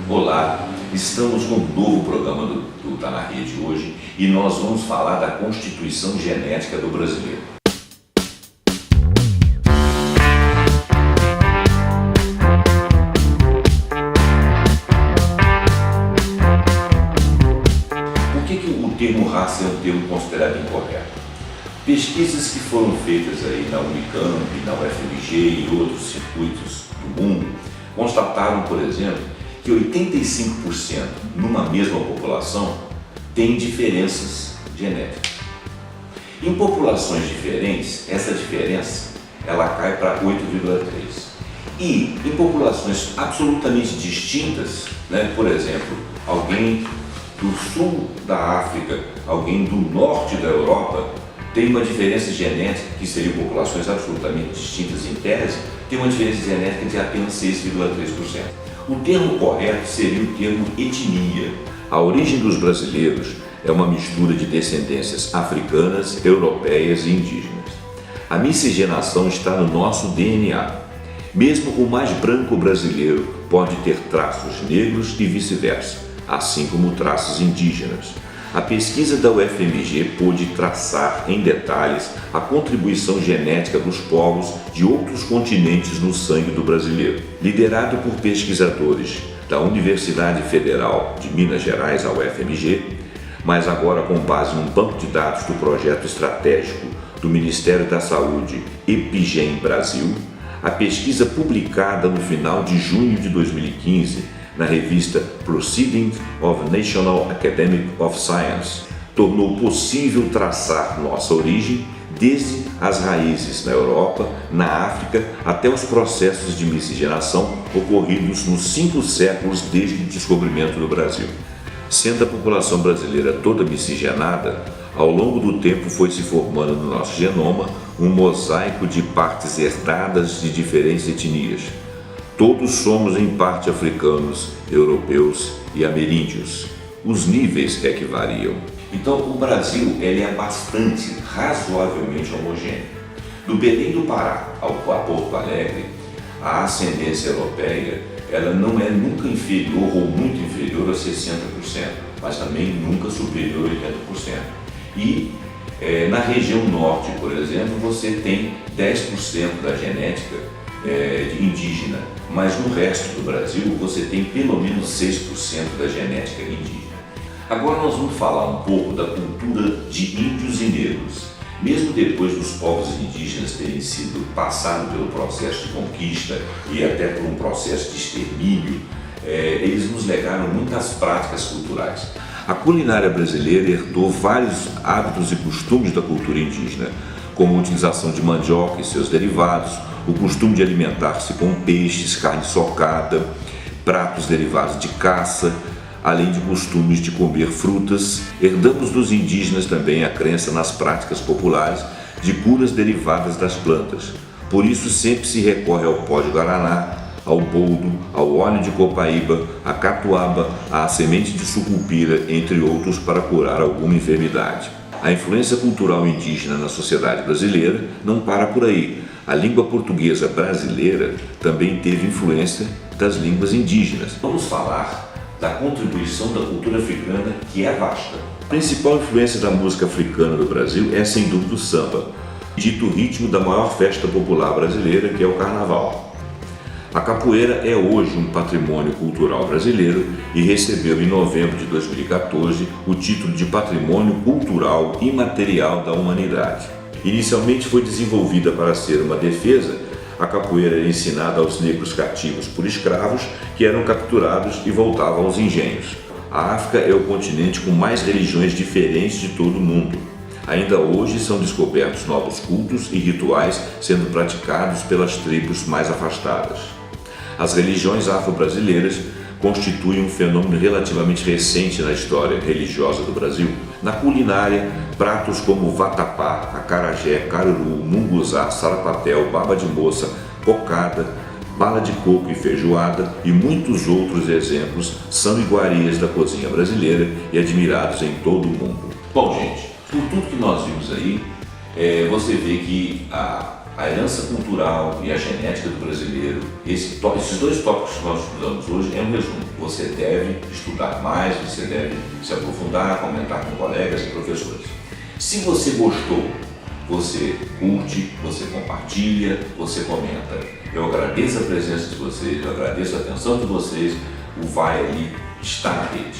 Olá, estamos com um novo programa do Tá na Rede hoje e nós vamos falar da constituição genética do brasileiro. Por que o termo raça é um termo considerado incorreto? Pesquisas que foram feitas aí na Unicamp, na UFMG e outros circuitos do mundo constataram, por exemplo, que 85% numa mesma população tem diferenças genéticas. Em populações diferentes, essa diferença ela cai para 8,3. E em populações absolutamente distintas, por exemplo, alguém do sul da África, alguém do norte da Europa, tem uma diferença genética, que seriam populações absolutamente distintas em tese, tem uma diferença genética de apenas 6,3%. O termo correto seria o termo etnia. A origem dos brasileiros é uma mistura de descendências africanas, europeias e indígenas. A miscigenação está no nosso DNA. Mesmo o mais branco brasileiro pode ter traços negros e vice-versa, assim como traços indígenas. A pesquisa da UFMG pôde traçar em detalhes a contribuição genética dos povos de outros continentes no sangue do brasileiro. Liderado por pesquisadores da Universidade Federal de Minas Gerais, a UFMG, mas agora com base num banco de dados do projeto estratégico do Ministério da Saúde EpiGen Brasil, a pesquisa publicada no final de junho de 2015 na revista Proceedings of National Academy of Science, tornou possível traçar nossa origem desde as raízes na Europa, na África, até os processos de miscigenação ocorridos nos 5 séculos desde o descobrimento do Brasil. Sendo a população brasileira toda miscigenada, ao longo do tempo foi se formando no nosso genoma um mosaico de partes herdadas de diferentes etnias. Todos somos em parte africanos, europeus e ameríndios. Os níveis é que variam. Então o Brasil ele é bastante, razoavelmente homogêneo. Do Belém do Pará a Porto Alegre, a ascendência europeia ela não é nunca inferior ou muito inferior a 60%, mas também nunca superior a 80%. E na região norte, por exemplo, você tem 10% da genética indígena, mas no resto do Brasil você tem pelo menos 6% da genética indígena. Agora nós vamos falar um pouco da cultura de índios e negros. Mesmo depois dos povos indígenas terem sido passados pelo processo de conquista e até por um processo de extermínio, eles nos legaram muitas práticas culturais. A culinária brasileira herdou vários hábitos e costumes da cultura indígena, como a utilização de mandioca e seus derivados, o costume de alimentar-se com peixes, carne socada, pratos derivados de caça, além de costumes de comer frutas. Herdamos dos indígenas também a crença nas práticas populares de curas derivadas das plantas. Por isso sempre se recorre ao pó de guaraná, ao boldo, ao óleo de copaíba, à catuaba, à semente de sucupira, entre outros, para curar alguma enfermidade. A influência cultural indígena na sociedade brasileira não para por aí. A língua portuguesa brasileira também teve influência das línguas indígenas. Vamos falar da contribuição da cultura africana, que é vasta. A principal influência da música africana do Brasil é, sem dúvida, o samba, dito ritmo da maior festa popular brasileira, que é o Carnaval. A capoeira é hoje um patrimônio cultural brasileiro e recebeu em novembro de 2014 o título de Patrimônio Cultural Imaterial da Humanidade. Inicialmente foi desenvolvida para ser uma defesa, a capoeira era ensinada aos negros cativos por escravos que eram capturados e voltavam aos engenhos. A África é o continente com mais religiões diferentes de todo o mundo. Ainda hoje são descobertos novos cultos e rituais sendo praticados pelas tribos mais afastadas. As religiões afro-brasileiras constituem um fenômeno relativamente recente na história religiosa do Brasil. Na culinária, pratos como vatapá, acarajé, caruru, munguzá, sarapatel, baba de moça, cocada, bala de coco e feijoada e muitos outros exemplos são iguarias da cozinha brasileira e admirados em todo o mundo. Bom, gente, por tudo que nós vimos aí, você vê que a herança cultural e a genética do brasileiro, esses dois tópicos que nós estudamos hoje é um resumo. você deve estudar mais, você deve se aprofundar, comentar com colegas e professores. Se você gostou, você curte, você compartilha, você comenta. Eu agradeço a presença de vocês, eu agradeço a atenção de vocês. O Vai Ali está na rede.